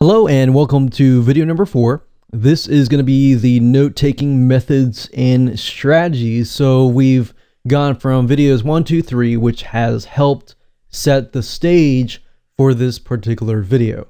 Hello and welcome to video number 4. This is going to be the note-taking methods and strategies. So we've gone from videos 1, 2, 3, which has helped set the stage for this particular video.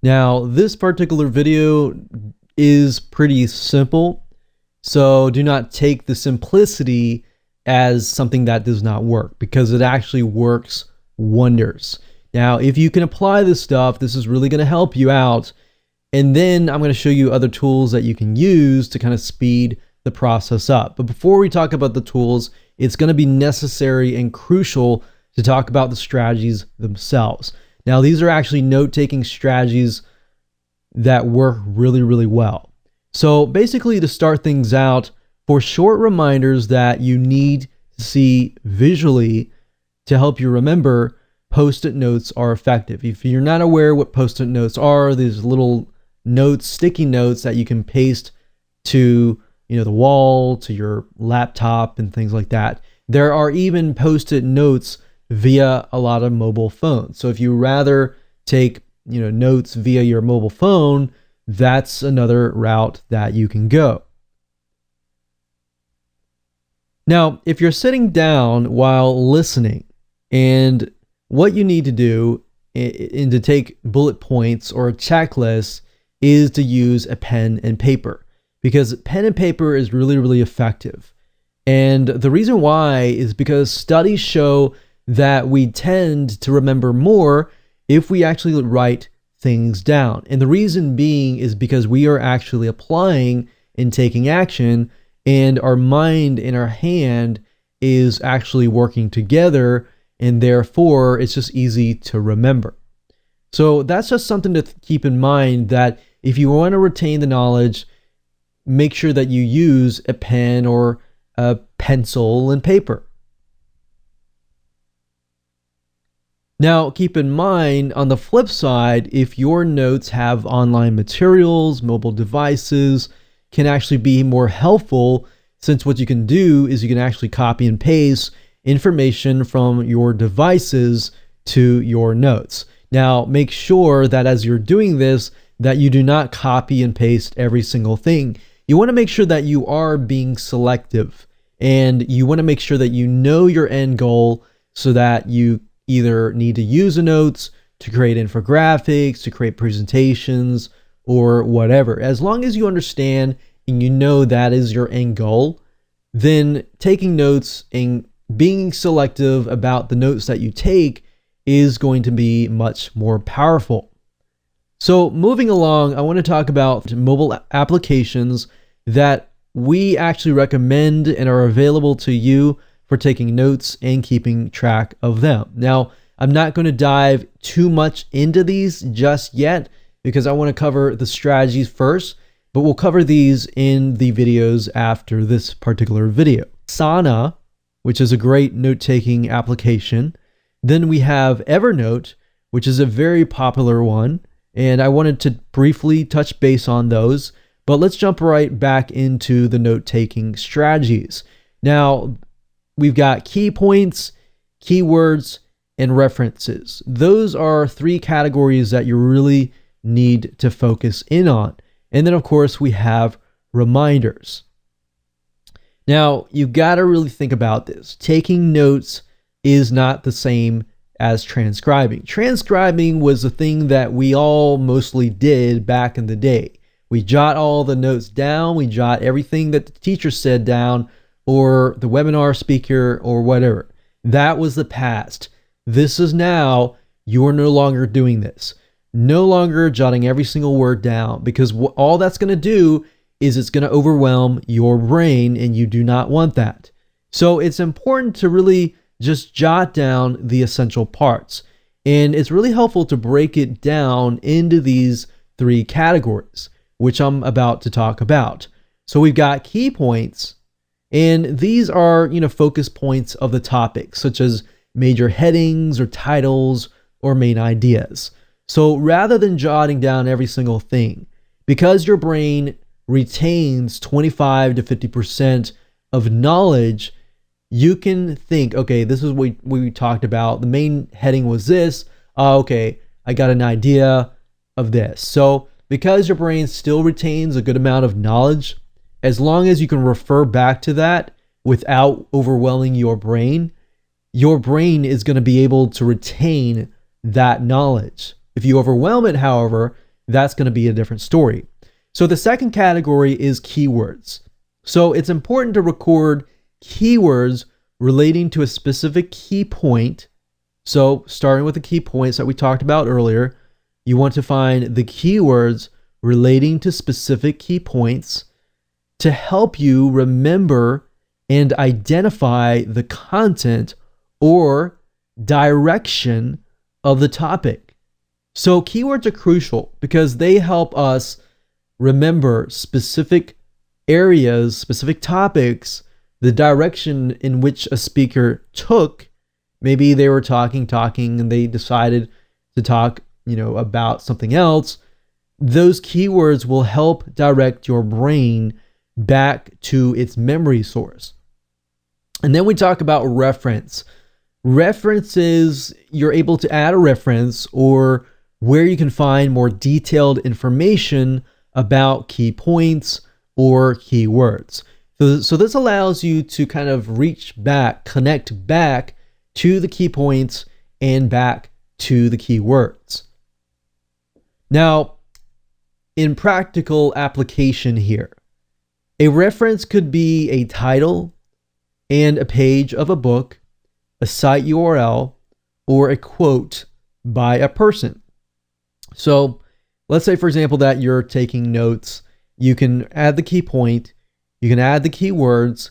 Now, this particular video is pretty simple, so do not take the simplicity as something that does not work, because it actually works wonders. Now, if you can apply this stuff, this is really going to help you out. And then I'm going to show you other tools that you can use to kind of speed the process up. But before we talk about the tools, it's going to be necessary and crucial to talk about the strategies themselves. Now, these are actually note-taking strategies that work really, really well. So basically, to start things out, for short reminders that you need to see visually to help you remember, Post-it notes are effective. If you're not aware what Post-it notes are, these little notes, sticky notes that you can paste to, the wall, to your laptop and things like that. There are even Post-it notes via a lot of mobile phones. So if you rather take, notes via your mobile phone, that's another route that you can go. Now, if you're sitting down while listening, and what you need to do and to take bullet points or a checklist is to use a pen and paper, because pen and paper is really, really effective. And the reason why is because studies show that we tend to remember more if we actually write things down. And the reason being is because we are actually applying and taking action, and our mind and our hand is actually working together, and therefore it's just easy to remember. So that's just something to keep in mind, that if you want to retain the knowledge, make sure that you use a pen or a pencil and paper. Now, keep in mind, on the flip side, if your notes have online materials, mobile devices can actually be more helpful, since what you can do is you can actually copy and paste information from your devices to your notes. Now, make sure that as you're doing this, that you do not copy and paste every single thing. You want to make sure that you are being selective, and you want to make sure that you know your end goal, so that you either need to use the notes to create infographics, to create presentations, or whatever. As long as you understand and you know that is your end goal, then taking notes and being selective about the notes that you take is going to be much more powerful. So moving along, I want to talk about mobile applications that we actually recommend and are available to you for taking notes and keeping track of them. Now, I'm not going to dive too much into these just yet, because I want to cover the strategies first, but we'll cover these in the videos after this particular video. Asana, which is a great note-taking application. Then we have Evernote, which is a very popular one, and I wanted to briefly touch base on those, but let's jump right back into the note-taking strategies. Now, we've got key points, keywords, and references. Those are 3 categories that you really need to focus in on. And then, of course, we have reminders. Now, you've got to really think about this. Taking notes is not the same as transcribing. Transcribing was a thing that we all mostly did back in the day. We jot all the notes down, we jot everything that the teacher said down, or the webinar speaker, or whatever. That was the past. This is now. You're no longer doing this. No longer jotting every single word down, because all that's going to do is it's going to overwhelm your brain, and you do not want that. So it's important to really just jot down the essential parts. And it's really helpful to break it down into these 3 categories, which I'm about to talk about. So we've got key points, and these are, focus points of the topic, such as major headings or titles or main ideas. So rather than jotting down every single thing, because your brain retains 25 to 50% of knowledge, you can think, okay, this is what we talked about. The main heading was this. Okay, I got an idea. of this. So because your brain still retains a good amount of knowledge, as long as you can refer back to that without overwhelming your brain is going to be able to retain that knowledge. If you overwhelm it, however, that's going to be a different story. So the second category is keywords. So it's important to record keywords relating to a specific key point. So starting with the key points that we talked about earlier, you want to find the keywords relating to specific key points to help you remember and identify the content or direction of the topic. So keywords are crucial because they help us remember specific areas, specific topics, the direction in which a speaker took. Maybe they were talking, and they decided to talk, about something else. Those keywords will help direct your brain back to its memory source. And then we talk about reference. References, you're able to add a reference or where you can find more detailed information about key points or keywords. So this allows you to kind of reach back, connect back to the key points and back to the keywords. Now, in practical application here, a reference could be a title and a page of a book, a site URL, or a quote by a person. So let's say, for example, that you're taking notes. You can add the key point, you can add the keywords,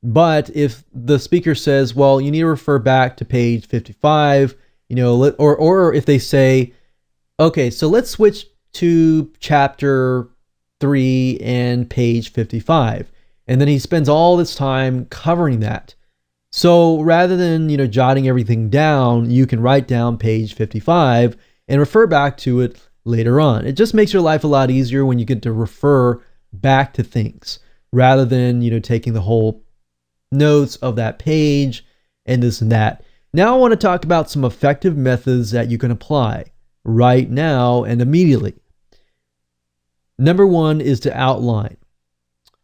but if the speaker says, well, you need to refer back to page 55, or if they say, okay, so let's switch to chapter 3 and page 55. And then he spends all this time covering that. So rather than, jotting everything down, you can write down page 55 and refer back to it later on. It just makes your life a lot easier when you get to refer back to things rather than, taking the whole notes of that page and this and that. Now I want to talk about some effective methods that you can apply right now and immediately. Number one is to outline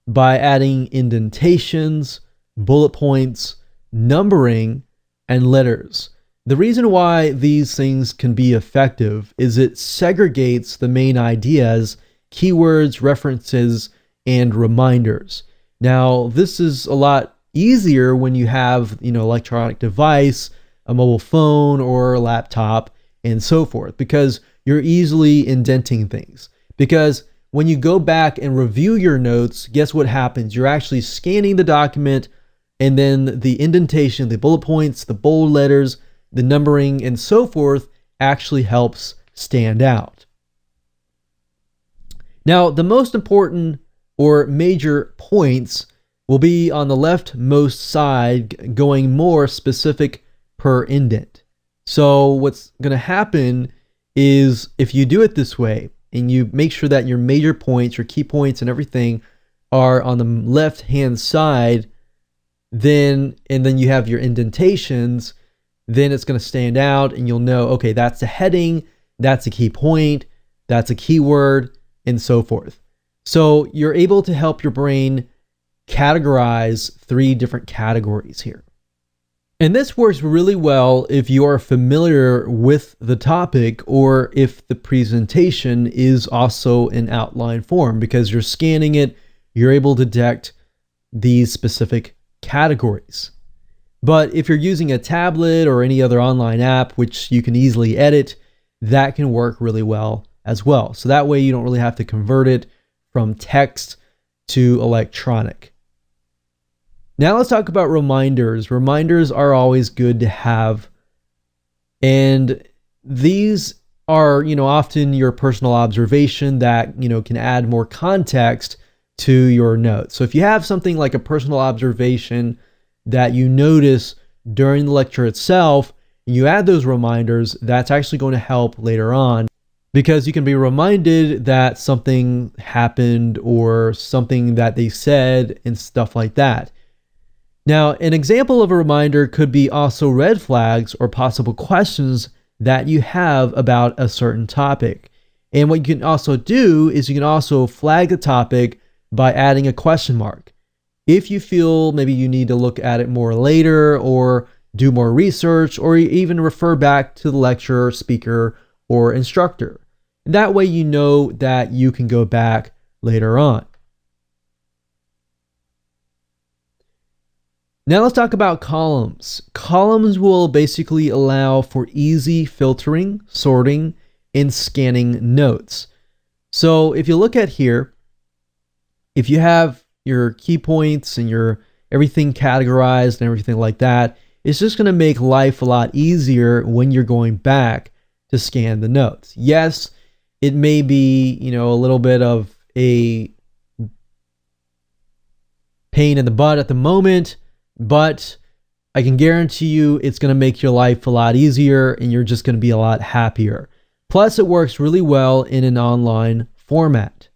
by adding indentations, bullet points, numbering, and letters. The reason why these things can be effective is it segregates the main ideas, keywords, references, and reminders. Now, this is a lot easier when you have, electronic device, a mobile phone or a laptop, and so forth, because you're easily indenting things. Because when you go back and review your notes, guess what happens? You're actually scanning the document, and then the indentation, the bullet points, the bold letters, the numbering, and so forth actually helps stand out. Now, the most important or major points will be on the leftmost side, going more specific per indent. So what's going to happen is if you do it this way, and you make sure that your major points, your key points and everything are on the left-hand side, then you have your indentations, then it's going to stand out and you'll know, okay, that's a heading, that's a key point, that's a keyword, and so forth. So you're able to help your brain categorize 3 different categories here. And this works really well if you are familiar with the topic or if the presentation is also in outline form, because you're scanning it, you're able to detect these specific categories. But if you're using a tablet or any other online app, which you can easily edit, that can work really well as well. So that way you don't really have to convert it from text to electronic. Now let's talk about reminders. Reminders are always good to have. And these are, often your personal observation that, can add more context to your notes. So if you have something like a personal observation that you notice during the lecture itself, and you add those reminders, that's actually going to help later on, because you can be reminded that something happened or something that they said and stuff like that. Now, an example of a reminder could be also red flags or possible questions that you have about a certain topic. And what you can also do is you can also flag the topic by adding a question mark. If you feel maybe you need to look at it more later or do more research or even refer back to the lecturer, speaker, or instructor. That way you know that you can go back later on. Now let's talk about columns. Columns will basically allow for easy filtering, sorting, and scanning notes. So if you look at here, if you have your key points and your everything categorized and everything like that, it's just going to make life a lot easier when you're going back to scan the notes. Yes, it may be, a little bit of a pain in the butt at the moment, but I can guarantee you it's going to make your life a lot easier and you're just going to be a lot happier. Plus, it works really well in an online format.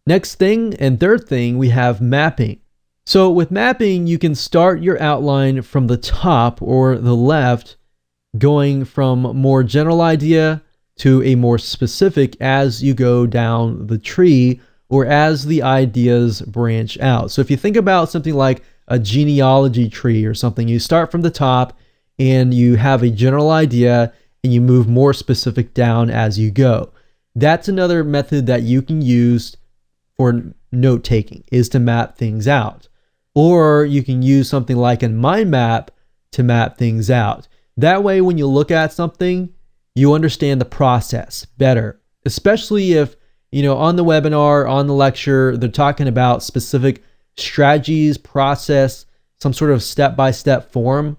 Next thing and third thing, we have mapping. So with mapping, you can start your outline from the top or the left, going from more general idea to a more specific as you go down the tree or as the ideas branch out. So if you think about something like a genealogy tree or something, you start from the top and you have a general idea and you move more specific down as you go. That's another method that you can use for note taking, is to map things out. Or you can use something like a mind map to map things out. That way, when you look at something, you understand the process better, especially if, on the webinar, on the lecture, they're talking about specific strategies, process, some sort of step-by-step form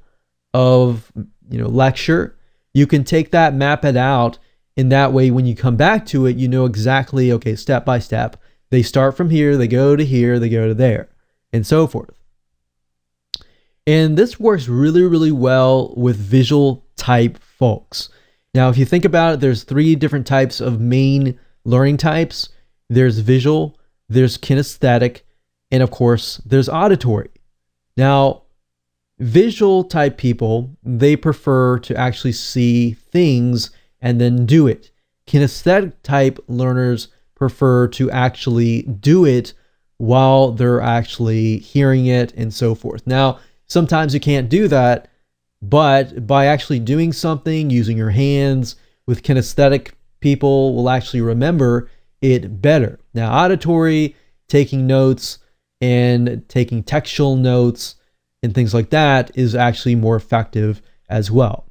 of, lecture. You can take that, map it out, and that way, when you come back to it, you know exactly, okay, step by step. They start from here, they go to here, they go to there, and so forth. And this works really, really well with visual type folks. Now, if you think about it, there's 3 different types of main learning types. There's visual, there's kinesthetic, and of course, there's auditory. Now, visual type people, they prefer to actually see things and then do it. Kinesthetic type learners prefer to actually do it while they're actually hearing it and so forth. Now, sometimes you can't do that, but by actually doing something, using your hands, with kinesthetic people will actually remember it better. Now, auditory, taking notes and taking textual notes and things like that is actually more effective as well.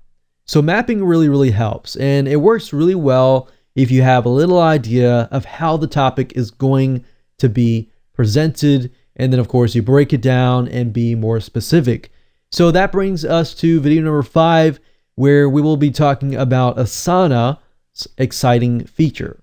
So mapping really, really helps, and it works really well if you have a little idea of how the topic is going to be presented, and then of course you break it down and be more specific. So that brings us to video number 5, where we will be talking about Asana's exciting feature.